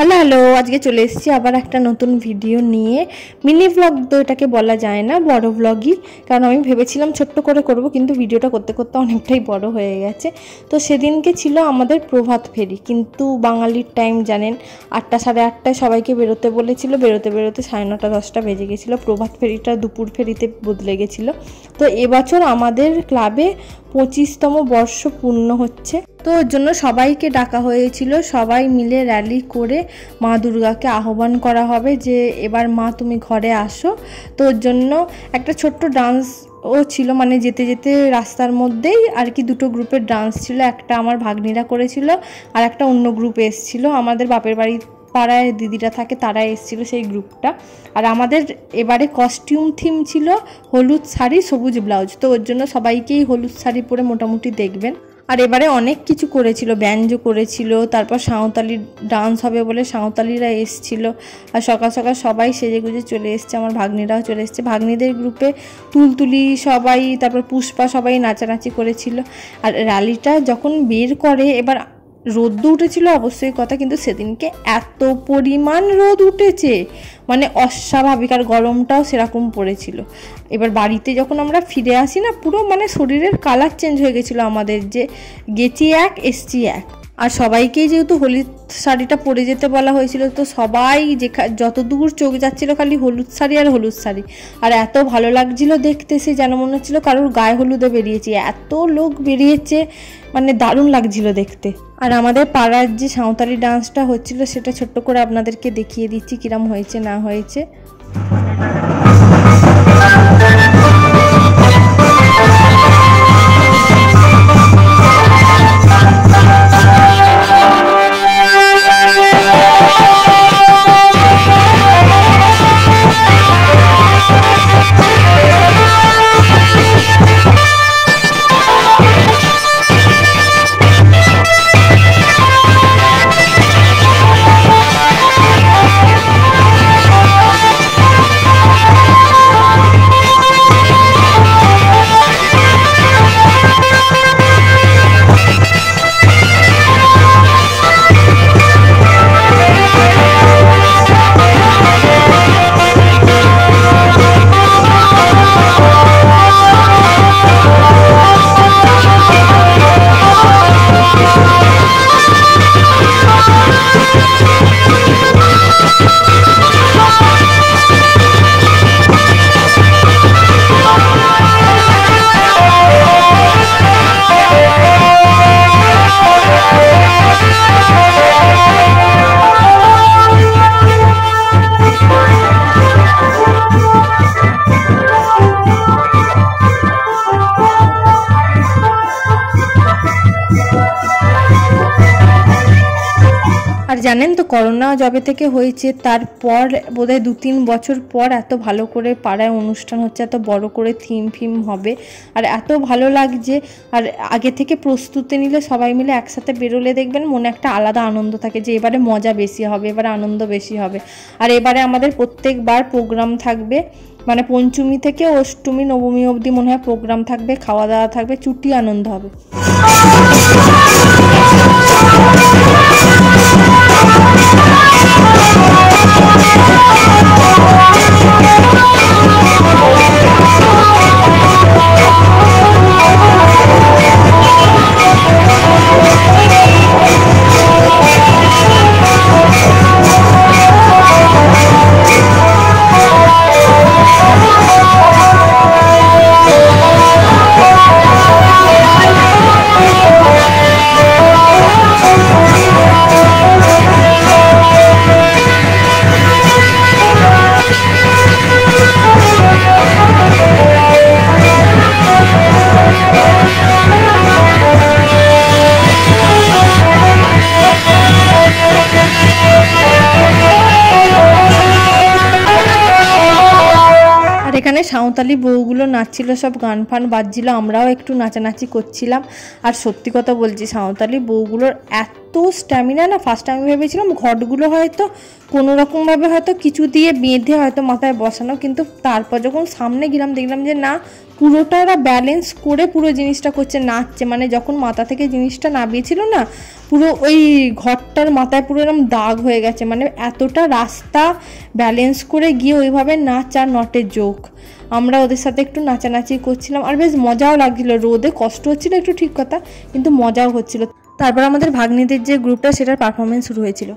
Hello hello, আজকে চলে এসেছি আবার একটা নতুন ভিডিও নিয়ে। মিনি ব্লগ তো এটাকে বলা যায় না, বড় ব্লগই। কারণ আমি ভেবেছিলাম ছোট্ট করে করব, কিন্তু ভিডিওটা করতে করতে অনেকটাই বড় হয়ে গেছে। তো সেদিনকে ছিল আমাদের প্রভাত ফেরি, কিন্তু বাঙালির টাইম জানেন, 8টা সাড়ে 8টায় সবাইকে বেরোতে বলেছিল। বেরোতে বেরোতে 9:30 10টা বেজে গেছিলো। প্রভাত ফেরিটা দুপুর ফেরিতে বদলে গেছিলো। তো এবছর আমাদের ক্লাবে 25তম বর্ষ পূর্ণ হচ্ছে। তো ওর জন্য সবাইকে ডাকা হয়েছিল, সবাই মিলে র্যালি করে মা দুর্গাকে আহ্বান করা হবে যে এবার মা তুমি ঘরে আসো। তো ওর জন্য একটা ছোট্ট ডান্স ও ছিল, মানে যেতে যেতে রাস্তার মধ্যেই আর কি দুটো গ্রুপের ডান্স ছিল। একটা আমার ভাগ্নিরা করেছিল আর একটা অন্য গ্রুপ এসেছিলো, আমাদের বাপের বাড়ির পাড়ায় দিদিরা থাকে তারা এসেছিলো সেই গ্রুপটা। আর আমাদের এবারে কস্টিউম থিম ছিল হলুদ শাড়ি সবুজ ব্লাউজ। তো ওর জন্য সবাইকেই হলুদ শাড়ি পরে মোটামুটি দেখবেন। আর এবারে অনেক কিছু করেছিল, ব্যঞ্জ করেছিল, তারপর সাঁওতালি ডান্স হবে বলে সাঁওতালিরা এসছিল। আর সকাল সকাল সবাই সেজে গুজে চলে এসছে, আমার ভাগ্নিরাও চলে এসছে। ভাগ্নিদের গ্রুপে তুলতুলি সবাই, তারপর পুষ্পা সবাই নাচানাচি করেছিল। আর র্যালিটা যখন বের করে, এবার রোদ উঠেছিল অবশ্যই কথা, কিন্তু সেদিনকে এত পরিমাণ রোদ উঠেছে মানে অস্বাভাবিক, আর গরমটাও সেরকম পড়েছিল। এবার বাড়িতে যখন আমরা ফিরে আসি না, পুরো মানে শরীরের কালার চেঞ্জ হয়ে গেছিলো আমাদের, যে গেছি এক এসছি এক। আর সবাইকেই যেহেতু হলুদ শাড়িটা পরে যেতে বলা হয়েছিল, তো সবাই যতদূর চোখ যাচ্ছিল খালি হলুদ শাড়ি আর হলুদ শাড়ি। আর এত ভালো লাগছিল দেখতে, সে যেন মনে হচ্ছিল কারোর গায়ে হলুদে বেরিয়েছে, এত লোক বেরিয়েছে, মানে দারুণ লাগছিল দেখতে। আর আমাদের পাড়ার যে সাঁওতালি ডান্সটা হচ্ছিল সেটা ছোট্ট করে আপনাদেরকে দেখিয়ে দিচ্ছি কিরম হয়েছে না হয়েছে। আর জানেন তো, করোনা যবে থেকে হয়েছে তারপর বোধহয় 2-3 বছর পর এত ভালো করে পাড়ায় অনুষ্ঠান হচ্ছে, এত বড় করে থিম ফিম হবে, আর এত ভালো লাগছে। আর আগে থেকে প্রস্তুতি নিলে সবাই মিলে একসাথে বেরোলে দেখবেন মনে একটা আলাদা আনন্দ থাকে, যে এবারে মজা বেশি হবে, এবারে আনন্দ বেশি হবে। আর এবারে আমাদের প্রত্যেকবার প্রোগ্রাম থাকবে, মানে পঞ্চমী থেকে অষ্টমী নবমী অবধি মনে হয় প্রোগ্রাম থাকবে, খাওয়া দাওয়া থাকবে, চুটি আনন্দ হবে। এখানে সাঁওতালি বউগুলো নাচছিল, সব গান ফান বাজছিল, আমরাও একটু নাচানাচি করছিলাম। আর সত্যি কথা বলছি, সাঁওতালি বউগুলোর এত এত স্ট্যামিনা না, ফার্স্ট আমি ভেবেছিলাম ঘটগুলো হয়তো কোনো রকমভাবে হয়তো কিছু দিয়ে বেঁধে হয়তো মাথায় বসানো, কিন্তু তারপর যখন সামনে গেলাম দেখলাম যে না, পুরোটা ওরা ব্যালেন্স করে পুরো জিনিসটা করছে, নাচছে। মানে যখন মাথা থেকে জিনিসটা নামিয়েছিল না, পুরো ওই ঘরটার মাথায় পুরো এরকম দাগ হয়ে গেছে। মানে এতটা রাস্তা ব্যালেন্স করে গিয়ে ওইভাবে নাচ আর নটের যোগ। আমরা ওদের সাথে একটু নাচানাচি করছিলাম আর বেশ মজাও লাগছিল। রোদে কষ্ট হচ্ছিল একটু ঠিক কথা, কিন্তু মজাও হচ্ছিল। তারপর আমাদের ভাগ্নিদের যে গ্রুপটা সেটার পারফরমেন্স শুরু হয়েছিল।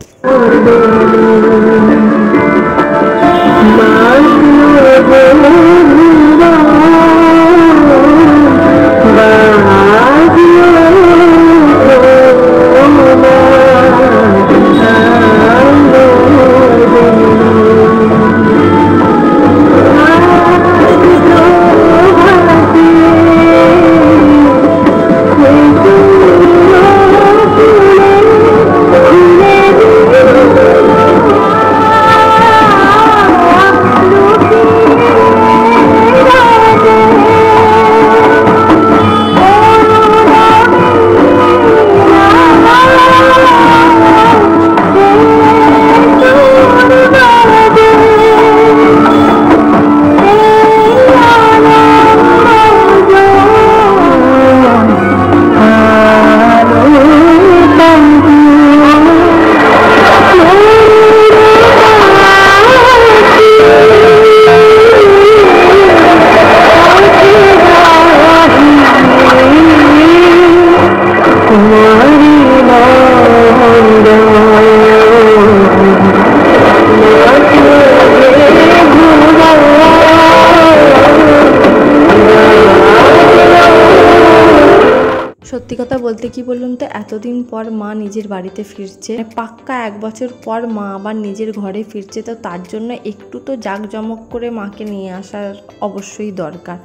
সত্যি কথা বলতে কি বলুন তো, এতদিন পর মা নিজের বাড়িতে ফিরছে, পাক্কা 1 বছর পর মা আবার নিজের ঘরে ফিরছে। তো তার জন্য একটু তো জাঁকজমক করে মাকে নিয়ে আসার অবশ্যই দরকার।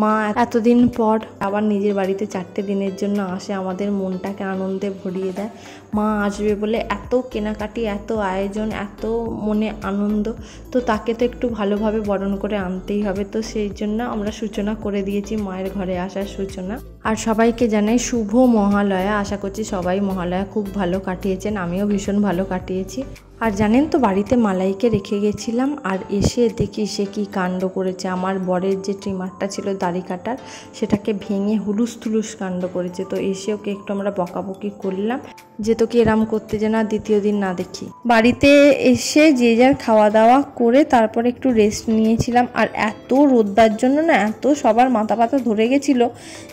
মা এতদিন পর আবার নিজের বাড়িতে 4টে দিনের জন্য আসে, আমাদের মনটাকে আনন্দে ভরিয়ে দেয়। মা আসবে বলে এত কেনাকাটি, এত আয়োজন, এত মনে আনন্দ, তো তাকে তো একটু ভালোভাবে বরণ করে আনতেই হবে। তো সেই জন্য আমরা সূচনা করে দিয়েছি মায়ের ঘরে আসার সূচনা। আর সবাইকে জানাই শুভ মহালয়া। আশা করছি সবাই মহালয়া খুব ভালো কাটিয়েছেন, আমিও ভীষণ ভালো কাটিয়েছি। আর জানেন তো, বাড়িতে মালাইকে রেখে গেছিলাম, আর এসে দেখি সে কি কাণ্ড করেছে। আমার বরের যে ট্রিমারটা ছিল দাড়ি কাটার, সেটাকে ভেঙে হুলুস থুলুস কাণ্ড করেছে। তো এসে ওকে একটু আমরা বকাবকি করলাম যে তোকে এরম করতে যে না দ্বিতীয় দিন না দেখি। বাড়িতে এসে যে যার খাওয়া দাওয়া করে তারপর একটু রেস্ট নিয়েছিলাম। আর এত রোদ্দার জন্য না, এত সবার মাথা ব্যথা ধরে গেছিলো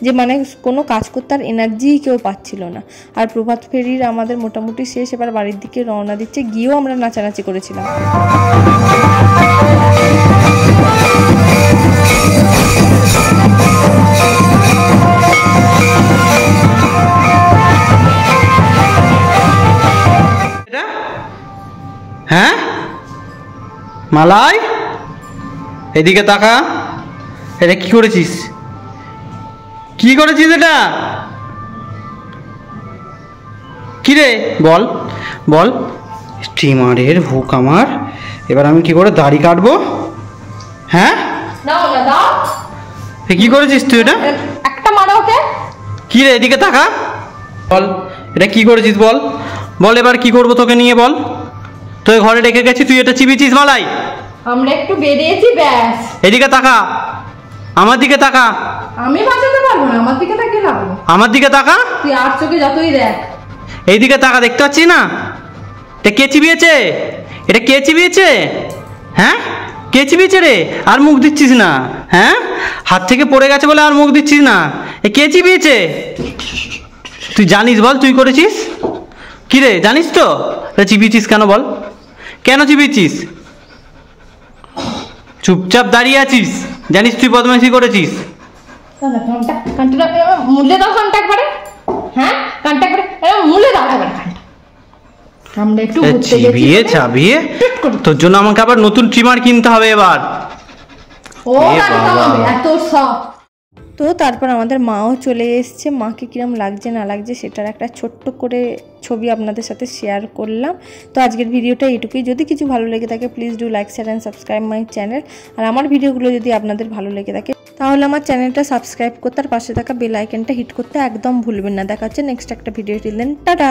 যে মানে কোনো কাজ করতে আর এনার্জিই কেউ পাচ্ছিল না। আর প্রভাত ফেরির আমাদের মোটামুটি শেষ, এবার বাড়ির দিকে রওনা দিচ্ছে। গিয়েও আমরা নাচানাচি করেছিলাম। হ্যাঁ মালাই, এদিকে তাকা। এটা কি করেছিস? কি করেছিস এটা? কি রে বল বল। স্টিমারের হুক আমার, এবার আমি কি করে দাড়ি কাটবো? হ্যাঁ কি করেছিস তুই? এটা একটা মারো ওকে। কি রে এদিকে তাকা, বল এটা কি করেছিস? বল বল, এবার কি করবো তোকে নিয়ে? বল, তুই ঘরে রেখে গেছি, তুই এটা চিবিয়েছিস মালাই? আমরা একটু বেরিয়েছি ব্যাস। এদিকে তাকা, আমার দিকে তাকা। আমি বাঁচাতে পারবো না, আমার দিকে তাকিয়ে লাভ। আমার দিকে তাকা, তুই আর চোখে যতই দেখ। এইদিকে তাকা, দেখতে পাচ্ছিস না? এটা কে চিবিয়েছে? এটা কে চিবিয়েছে? হ্যাঁ কে চিবিয়েছে রে? আর মুখ দিচ্ছিস না? হ্যাঁ হাত থেকে পড়ে গেছে বলে আর মুখ দিচ্ছিস না? এ কে চিবিয়েছে? তুই জানিস? বল তুই করেছিস কি রে? জানিস তো চিবিয়েছিস কেন? বল কেন চিবিয়েছিস? চুপচাপ দাঁড়িয়ে আছিস, জানিস তুই বদমাইশি করেছিস। মুলে দাও ফোনটা একবারে। হ্যাঁ কানটা একবারে মুলে দাও একবারে। আমরা একটু চিবিয়ে চাবিয়ে তোর জন্য আমাকে আবার নতুন ট্রিমার কিনতে হবে এবার। ও এত সব তো তারপর আমাদের মাও চলে এসছে, মাকে কিরম লাগছে না লাগছে সেটার একটা ছোট্ট করে ছবি আপনাদের সাথে শেয়ার করলাম। তো আজকের ভিডিওটা এটুকুই। যদি কিছু ভালো লেগে থাকে please do like share and subscribe my channel. আর আমার ভিডিওগুলো যদি আপনাদের ভালো লেগে থাকে তাহলে আমার চ্যানেলটা সাবস্ক্রাইব করতে আর পাশে থাকা বেল আইকনটা হিট করতে একদম ভুলবেন না। দেখা হচ্ছে নেক্সট একটা ভিডিও। Till then tata.